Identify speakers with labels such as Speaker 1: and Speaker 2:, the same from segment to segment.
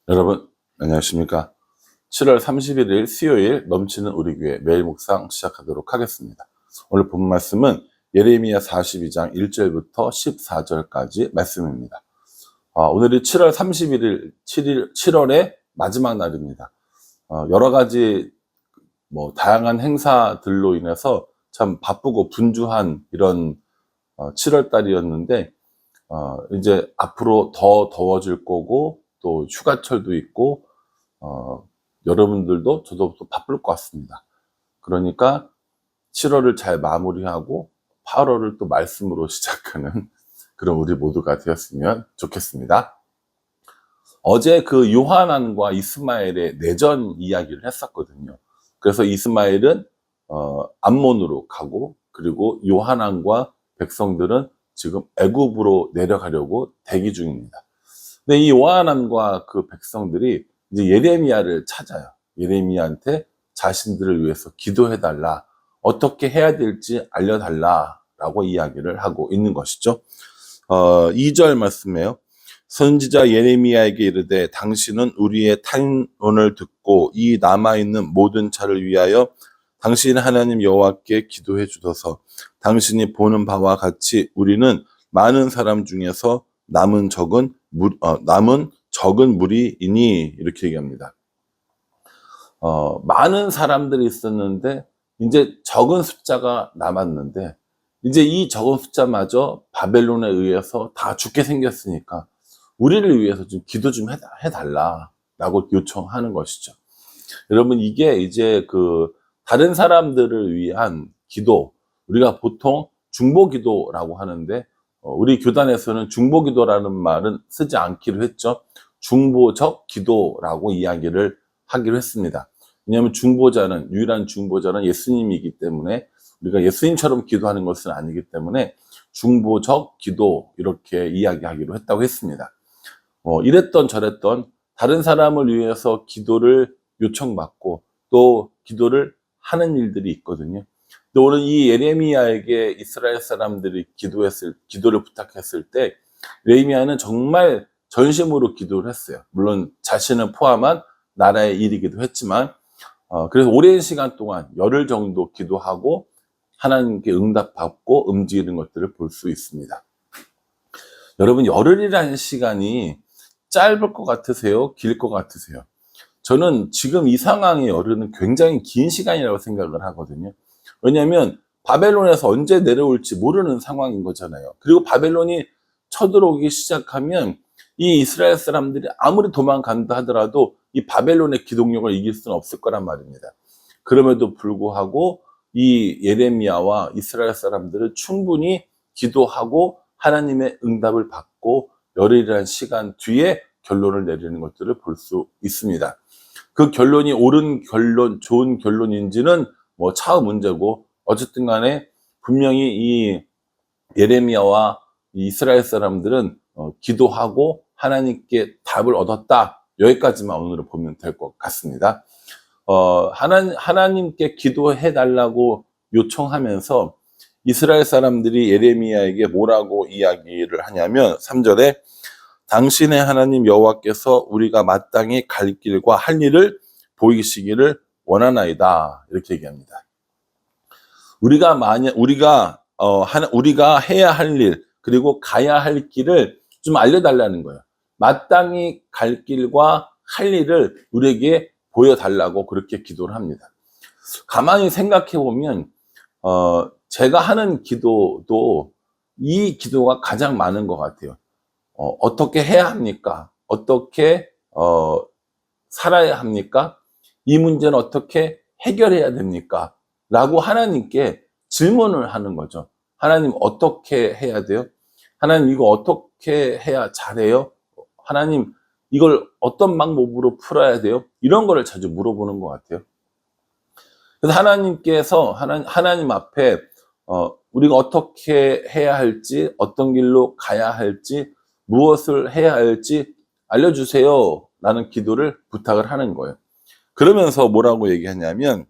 Speaker 1: 여러분, 안녕하십니까? 7월 31일 수요일 넘치는 우리 교회 매일 묵상 시작하도록 하겠습니다. 오늘 본 말씀은 예레미야 42장 1절부터 14절까지 말씀입니다. 오늘이 7월 31일, 7월의 마지막 날입니다. 여러 가지 다양한 행사들로 인해서 참 바쁘고 분주한 이런 7월 달이었는데, 이제 앞으로 더 더워질 거고, 또 휴가철도 있고, 여러분들도 저도 또 바쁠 것 같습니다. 그러니까 7월을 잘 마무리하고 8월을 또 말씀으로 시작하는 그런 우리 모두가 되었으면 좋겠습니다. 어제 그 요하난과 이스마엘의 내전 이야기를 했었거든요. 그래서 이스마엘은 암몬으로 가고, 그리고 요하난과 백성들은 지금 애굽으로 내려가려고 대기 중입니다. 근데 이 요하난과 그 백성들이 이제 예레미야를 찾아요. 예레미야한테 자신들을 위해서 기도해달라, 어떻게 해야 될지 알려달라라고 이야기를 하고 있는 것이죠. 2절 말씀이에요. 선지자 예레미야에게 이르되 당신은 우리의 탄원을 듣고 이 남아있는 모든 자를 위하여 당신 하나님 여호와께 기도해 주소서. 당신이 보는 바와 같이 우리는 많은 사람 중에서 남은 적은 무리이니, 이렇게 얘기합니다. 많은 사람들이 있었는데 이제 적은 숫자가 남았는데, 이제 이 적은 숫자마저 바벨론에 의해서 다 죽게 생겼으니까 우리를 위해서 좀 기도 좀 해달라라고 요청하는 것이죠. 여러분, 이게 이제 다른 사람들을 위한 기도, 우리가 보통 중보기도라고 하는데, 우리 교단에서는 중보기도라는 말은 쓰지 않기로 했죠. 중보적 기도라고 이야기를 하기로 했습니다. 왜냐하면 유일한 중보자는 예수님이기 때문에, 우리가 예수님처럼 기도하는 것은 아니기 때문에 중보적 기도, 이렇게 이야기하기로 했다고 했습니다. 이랬던 저랬던 다른 사람을 위해서 기도를 요청받고 또 기도를 하는 일들이 있거든요. 근데 오늘 이 예레미야에게 이스라엘 사람들이 기도를 부탁했을 때, 예레미야는 정말 전심으로 기도를 했어요. 물론 자신을 포함한 나라의 일이기도 했지만, 그래서 오랜 시간 동안 열흘 정도 기도하고 하나님께 응답받고 움직이는 것들을 볼 수 있습니다. 여러분, 열흘이라는 시간이 짧을 것 같으세요? 길 것 같으세요? 저는 지금 이 상황의 열흘은 굉장히 긴 시간이라고 생각을 하거든요. 왜냐하면 바벨론에서 언제 내려올지 모르는 상황인 거잖아요. 그리고 바벨론이 쳐들어오기 시작하면 이 이스라엘 사람들이 아무리 도망간다 하더라도 이 바벨론의 기동력을 이길 수는 없을 거란 말입니다. 그럼에도 불구하고 이 예레미야와 이스라엘 사람들은 충분히 기도하고 하나님의 응답을 받고 열흘이라는 시간 뒤에 결론을 내리는 것들을 볼 수 있습니다. 그 결론이 옳은 결론, 좋은 결론인지는 차후 문제고, 어쨌든 간에 분명히 이 예레미야와 이스라엘 사람들은 기도하고 하나님께 답을 얻었다, 여기까지만 오늘은 보면 될 것 같습니다. 하나님께 기도해 달라고 요청하면서 이스라엘 사람들이 예레미야에게 뭐라고 이야기를 하냐면, 3절에 당신의 하나님 여호와께서 우리가 마땅히 갈 길과 할 일을 보이시기를 원하나이다, 이렇게 얘기합니다. 우리가 해야 할 일, 그리고 가야 할 길을 좀 알려달라는 거예요. 마땅히 갈 길과 할 일을 우리에게 보여달라고 그렇게 기도를 합니다. 가만히 생각해 보면 제가 하는 기도도 이 기도가 가장 많은 것 같아요. 어떻게 해야 합니까? 어떻게 살아야 합니까? 이 문제는 어떻게 해결해야 됩니까? 라고 하나님께 질문을 하는 거죠. 하나님, 어떻게 해야 돼요? 하나님, 이거 어떻게 해야 잘해요? 하나님, 이걸 어떤 방법으로 풀어야 돼요? 이런 거를 자주 물어보는 것 같아요. 그래서 하나님 앞에 우리가 어떻게 해야 할지, 어떤 길로 가야 할지, 무엇을 해야 할지 알려주세요 라는 기도를 부탁을 하는 거예요. 그러면서 뭐라고 얘기하냐면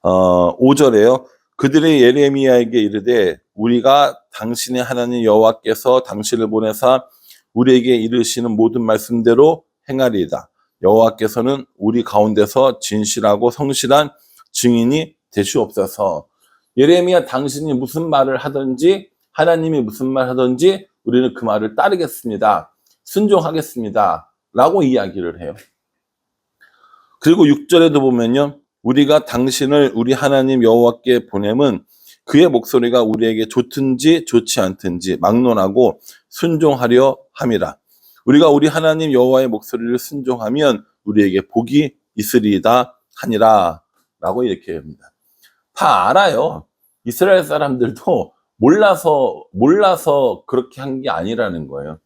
Speaker 1: 5절에요. 그들의 예레미야에게 이르되 우리가 당신의 하나님 여호와께서 당신을 보내사 우리에게 이르시는 모든 말씀대로 행하리이다. 여호와께서는 우리 가운데서 진실하고 성실한 증인이 되시옵소서. 예레미야, 당신이 무슨 말을 하든지 하나님이 무슨 말 하든지 우리는 그 말을 따르겠습니다. 순종하겠습니다. 라고 이야기를 해요. 그리고 6절에도 보면요. 우리가 당신을 우리 하나님 여호와께 보냄은 그의 목소리가 우리에게 좋든지 좋지 않든지 막론하고 순종하려 함이라. 우리가 우리 하나님 여호와의 목소리를 순종하면 우리에게 복이 있으리이다 하니라. 라고 이렇게 합니다. 다 알아요. 이스라엘 사람들도 몰라서 그렇게 한 게 아니라는 거예요.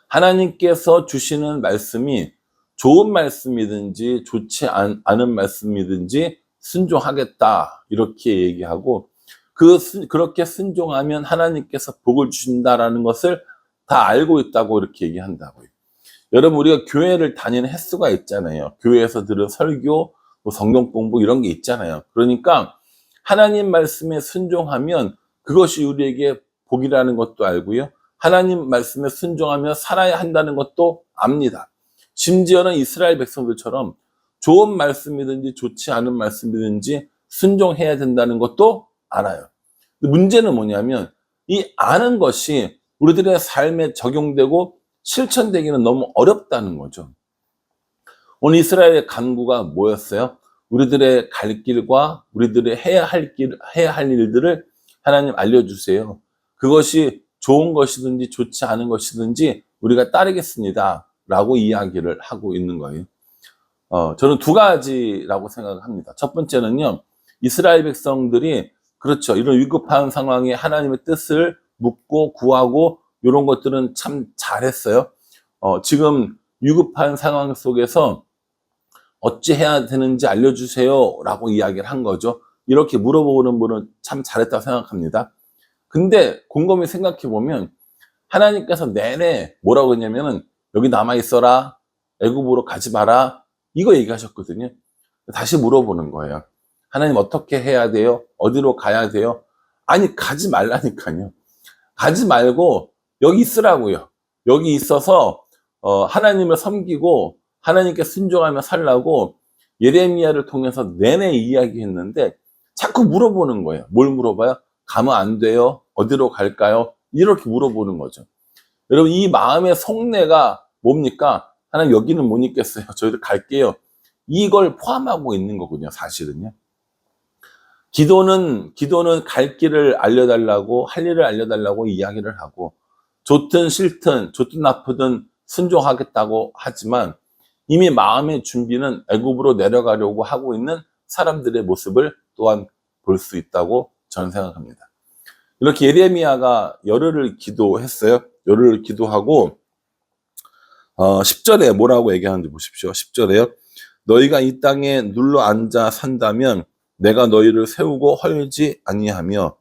Speaker 1: 하나님께서 주시는 말씀이 좋은 말씀이든지 좋지 않은 말씀이든지 순종하겠다 이렇게 얘기하고 그렇게 순종하면 하나님께서 복을 주신다라는 것을 다 알고 있다고 이렇게 얘기한다고요. 여러분, 우리가 교회를 다니는 횟수가 있잖아요. 교회에서 들은 설교, 성경 공부 이런 게 있잖아요. 그러니까 하나님 말씀에 순종하면 그것이 우리에게 복이라는 것도 알고요. 하나님 말씀에 순종하며 살아야 한다는 것도 압니다. 심지어는 이스라엘 백성들처럼 좋은 말씀이든지 좋지 않은 말씀이든지 순종해야 된다는 것도 알아요. 문제는 뭐냐면 이 아는 것이 우리들의 삶에 적용되고 실천되기는 너무 어렵다는 거죠. 오늘 이스라엘의 간구가 뭐였어요? 우리들의 갈 길과 우리들의 해야 할 일들을 하나님 알려주세요. 그것이 좋은 것이든지 좋지 않은 것이든지 우리가 따르겠습니다. 라고 이야기를 하고 있는 거예요. 저는 두 가지라고 생각합니다. 첫 번째는요, 이스라엘 백성들이 그렇죠. 이런 위급한 상황에 하나님의 뜻을 묻고 구하고 이런 것들은 참 잘했어요. 지금 위급한 상황 속에서 어찌 해야 되는지 알려주세요 라고 이야기를 한 거죠. 이렇게 물어보는 분은 참 잘했다고 생각합니다. 근데 곰곰이 생각해 보면 하나님께서 내내 뭐라고 했냐면은 여기 남아있어라, 애굽으로 가지 마라, 이거 얘기하셨거든요. 다시 물어보는 거예요. 하나님 어떻게 해야 돼요? 어디로 가야 돼요? 아니, 가지 말라니까요. 가지 말고 여기 있으라고요. 여기 있어서 하나님을 섬기고 하나님께 순종하며 살라고 예레미야를 통해서 내내 이야기했는데 자꾸 물어보는 거예요. 뭘 물어봐요? 가면 안 돼요? 어디로 갈까요? 이렇게 물어보는 거죠. 여러분, 이 마음의 속내가 뭡니까? 하나님 여기는 못 있겠어요. 저희들 갈게요. 이걸 포함하고 있는 거군요, 사실은요. 기도는 갈 길을 알려달라고, 할 일을 알려달라고 이야기를 하고, 좋든 싫든, 좋든 나쁘든 순종하겠다고 하지만, 이미 마음의 준비는 애굽으로 내려가려고 하고 있는 사람들의 모습을 또한 볼 수 있다고 저는 생각합니다. 이렇게 예레미야가 열흘을 기도했어요. 열흘을 기도하고 10절에 뭐라고 얘기하는지 보십시오. 10절에요. 너희가 이 땅에 눌러 앉아 산다면 내가 너희를 세우고 헐지 아니하며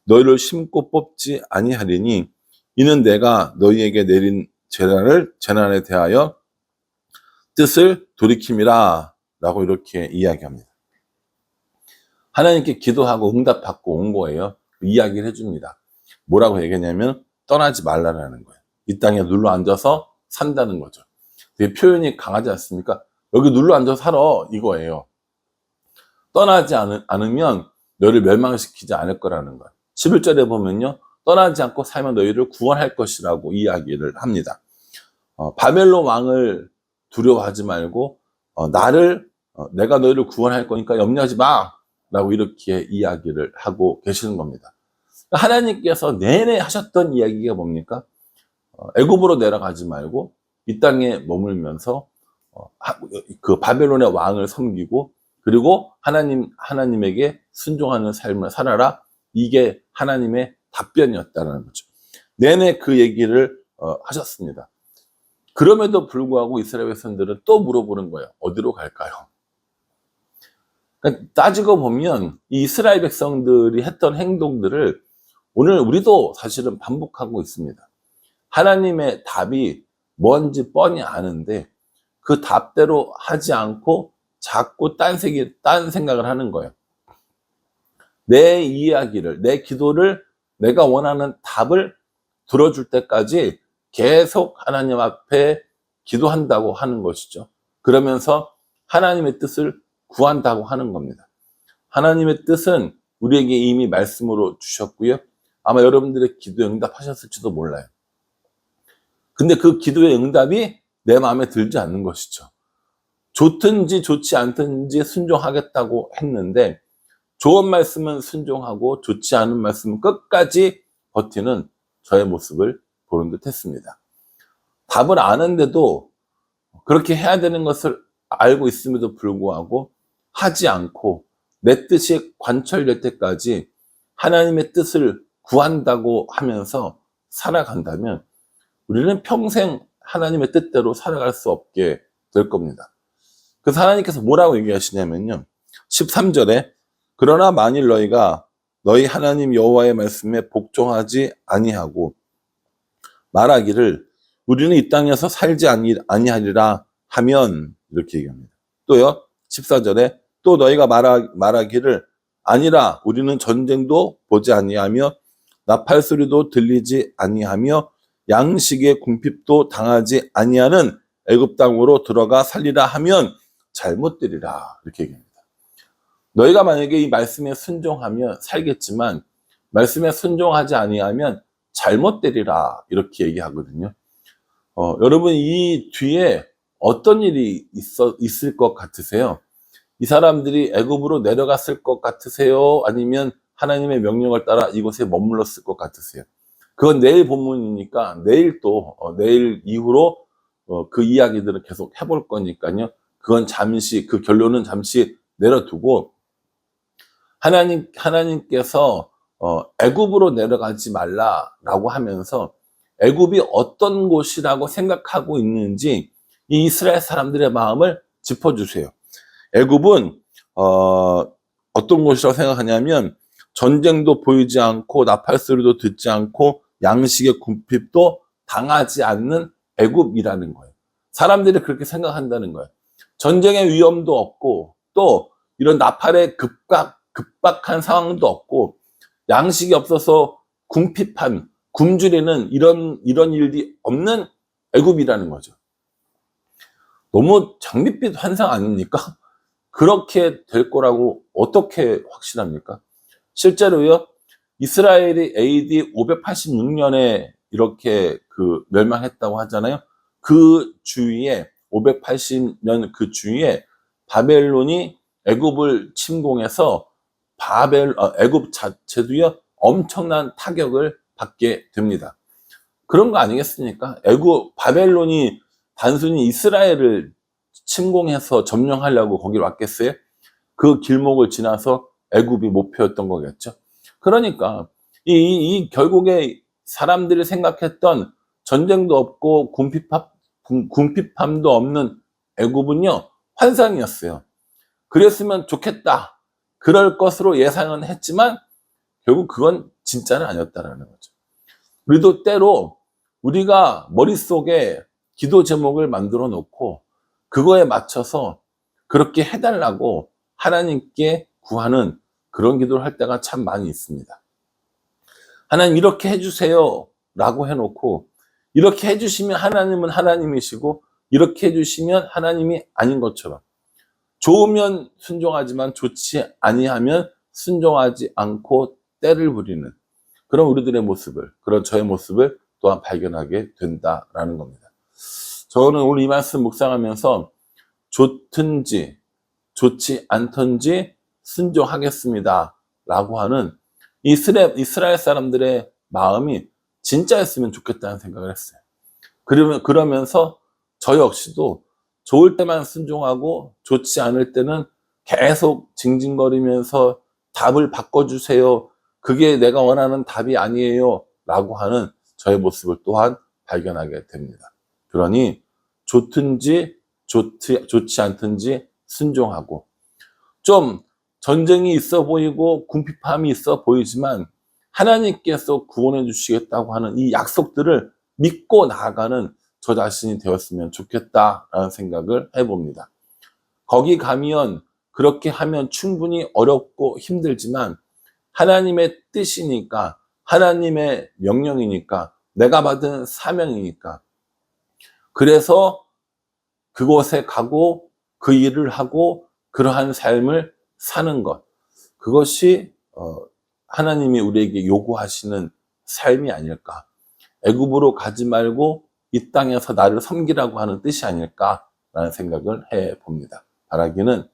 Speaker 1: 너희를 심고 뽑지 아니하리니 이는 내가 너희에게 내린 재난에 대하여 뜻을 돌이킴이라 라고 이렇게 이야기합니다. 하나님께 기도하고 응답받고 온 거예요. 이야기를 해줍니다. 뭐라고 얘기했냐면 떠나지 말라는 거예요. 이 땅에 눌러 앉아서 산다는 거죠. 되게 표현이 강하지 않습니까? 여기 눌러 앉아서 살아, 이거예요. 떠나지 않으면 너희를 멸망시키지 않을 거라는 거예요. 11절에 보면요, 떠나지 않고 살면 너희를 구원할 것이라고 이야기를 합니다. 바벨론 왕을 두려워하지 말고 내가 너희를 구원할 거니까 염려하지 마 라고 이렇게 이야기를 하고 계시는 겁니다. 하나님께서 내내 하셨던 이야기가 뭡니까? 애굽으로 내려가지 말고 이 땅에 머물면서 그 바벨론의 왕을 섬기고 그리고 하나님에게 순종하는 삶을 살아라. 이게 하나님의 답변이었다는 거죠. 내내 그 얘기를 하셨습니다. 그럼에도 불구하고 이스라엘 백성들은 또 물어보는 거예요. 어디로 갈까요? 그러니까 따지고 보면 이 이스라엘 백성들이 했던 행동들을 오늘 우리도 사실은 반복하고 있습니다. 하나님의 답이 뭔지 뻔히 아는데 그 답대로 하지 않고 자꾸 딴 생각을 하는 거예요. 내 이야기를, 내 기도를 내가 원하는 답을 들어줄 때까지 계속 하나님 앞에 기도한다고 하는 것이죠. 그러면서 하나님의 뜻을 구한다고 하는 겁니다. 하나님의 뜻은 우리에게 이미 말씀으로 주셨고요. 아마 여러분들의 기도에 응답하셨을지도 몰라요. 근데 그 기도의 응답이 내 마음에 들지 않는 것이죠. 좋든지 좋지 않든지 순종하겠다고 했는데 좋은 말씀은 순종하고 좋지 않은 말씀은 끝까지 버티는 저의 모습을 보는 듯 했습니다. 답을 아는데도 그렇게 해야 되는 것을 알고 있음에도 불구하고 하지 않고 내 뜻이 관철될 때까지 하나님의 뜻을 구한다고 하면서 살아간다면 우리는 평생 하나님의 뜻대로 살아갈 수 없게 될 겁니다. 그래서 하나님께서 뭐라고 얘기하시냐면요. 13절에 그러나 만일 너희가 너희 하나님 여호와의 말씀에 복종하지 아니하고 말하기를 우리는 이 땅에서 살지 아니하리라 하면 이렇게 얘기합니다. 또요 14절에 또 너희가 말하기를 아니라 우리는 전쟁도 보지 아니하며 나팔 소리도 들리지 아니하며 양식의 궁핍도 당하지 아니하는 애굽 땅으로 들어가 살리라 하면 잘못되리라 이렇게 얘기합니다. 너희가 만약에 이 말씀에 순종하면 살겠지만 말씀에 순종하지 아니하면 잘못되리라 이렇게 얘기하거든요. 여러분 이 뒤에 어떤 일이 있을 것 같으세요? 이 사람들이 애굽으로 내려갔을 것 같으세요? 아니면 하나님의 명령을 따라 이곳에 머물렀을 것 같으세요? 그건 내일 본문이니까 내일 또 내일 이후로 그 이야기들을 계속 해볼 거니까요. 그건 잠시 그 결론은 잠시 내려두고 하나님께서 애굽으로 내려가지 말라라고 하면서 애굽이 어떤 곳이라고 생각하고 있는지 이 이스라엘 사람들의 마음을 짚어주세요. 애굽은 어떤 곳이라고 생각하냐면 전쟁도 보이지 않고 나팔 소리도 듣지 않고 양식의 궁핍도 당하지 않는 애굽이라는 거예요. 사람들이 그렇게 생각한다는 거예요. 전쟁의 위험도 없고 또 이런 나팔의 급박한 상황도 없고 양식이 없어서 궁핍한 굶주리는 이런 일이 없는 애굽이라는 거죠. 너무 장밋빛 환상 아닙니까? 그렇게 될 거라고 어떻게 확신합니까? 실제로요, 이스라엘이 AD 586년에 이렇게 멸망했다고 하잖아요. 그 주위에 580년 그 주위에 바벨론이 애굽을 침공해서 애굽 자체도요 엄청난 타격을 받게 됩니다. 그런 거 아니겠습니까? 바벨론이 단순히 이스라엘을 침공해서 점령하려고 거기로 왔겠어요? 그 길목을 지나서 애굽이 목표였던 거겠죠. 그러니까 이 결국에 사람들이 생각했던 전쟁도 없고 궁핍함도 없는 애굽은요 환상이었어요. 그랬으면 좋겠다. 그럴 것으로 예상은 했지만 결국 그건 진짜는 아니었다라는 거죠. 우리도 때로 우리가 머릿속에 기도 제목을 만들어 놓고 그거에 맞춰서 그렇게 해달라고 하나님께 구하는 그런 기도를 할 때가 참 많이 있습니다. 하나님 이렇게 해주세요 라고 해놓고 이렇게 해주시면 하나님은 하나님이시고 이렇게 해주시면 하나님이 아닌 것처럼 좋으면 순종하지만 좋지 아니하면 순종하지 않고 때를 부리는 그런 우리들의 모습을, 그런 저의 모습을 또한 발견하게 된다라는 겁니다. 저는 오늘 이 말씀 묵상하면서 좋든지 좋지 않든지 순종하겠습니다 라고 하는 이스라엘 사람들의 마음이 진짜였으면 좋겠다는 생각을 했어요. 그러면서 저 역시도 좋을 때만 순종하고 좋지 않을 때는 계속 징징거리면서 답을 바꿔주세요. 그게 내가 원하는 답이 아니에요 라고 하는 저의 모습을 또한 발견하게 됩니다. 그러니 좋든지 좋지 않든지 순종하고 좀 전쟁이 있어 보이고 궁핍함이 있어 보이지만 하나님께서 구원해 주시겠다고 하는 이 약속들을 믿고 나아가는 저 자신이 되었으면 좋겠다라는 생각을 해봅니다. 거기 가면 그렇게 하면 충분히 어렵고 힘들지만 하나님의 뜻이니까 하나님의 명령이니까 내가 받은 사명이니까 그래서 그곳에 가고 그 일을 하고 그러한 삶을 사는 것, 그것이 하나님이 우리에게 요구하시는 삶이 아닐까. 애굽으로 가지 말고 이 땅에서 나를 섬기라고 하는 뜻이 아닐까라는 생각을 해봅니다. 바라기는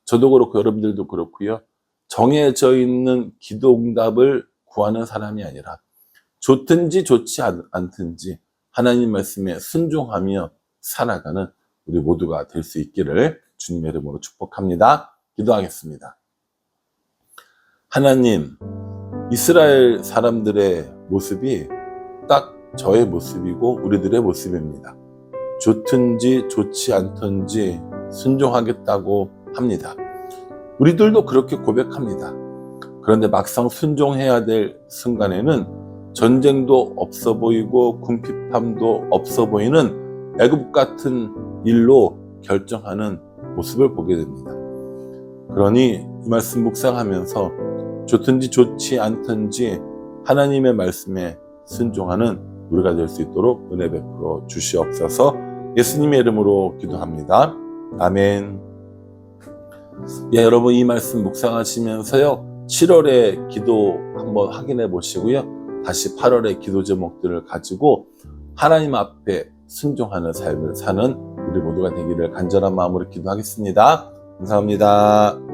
Speaker 1: 저도 그렇고 여러분들도 그렇고요. 정해져 있는 기도 응답을 구하는 사람이 아니라 좋든지 좋지 않든지 하나님 말씀에 순종하며 살아가는 우리 모두가 될 수 있기를 주님의 이름으로 축복합니다. 기도하겠습니다. 하나님, 이스라엘 사람들의 모습이 딱 저의 모습이고 우리들의 모습입니다. 좋든지 좋지 않든지 순종하겠다고 합니다. 우리들도 그렇게 고백합니다. 그런데 막상 순종해야 될 순간에는 전쟁도 없어 보이고 궁핍함도 없어 보이는 애굽 같은 일로 결정하는 모습을 보게 됩니다. 그러니 이 말씀 묵상하면서 좋든지 좋지 않든지 하나님의 말씀에 순종하는 우리가 될 수 있도록 은혜 베풀어 주시옵소서. 예수님의 이름으로 기도합니다. 아멘. 예, 여러분 이 말씀 묵상하시면서요, 7월의 기도 한번 확인해 보시고요, 다시 8월의 기도 제목들을 가지고 하나님 앞에 순종하는 삶을 사는 우리 모두가 되기를 간절한 마음으로 기도하겠습니다. 감사합니다.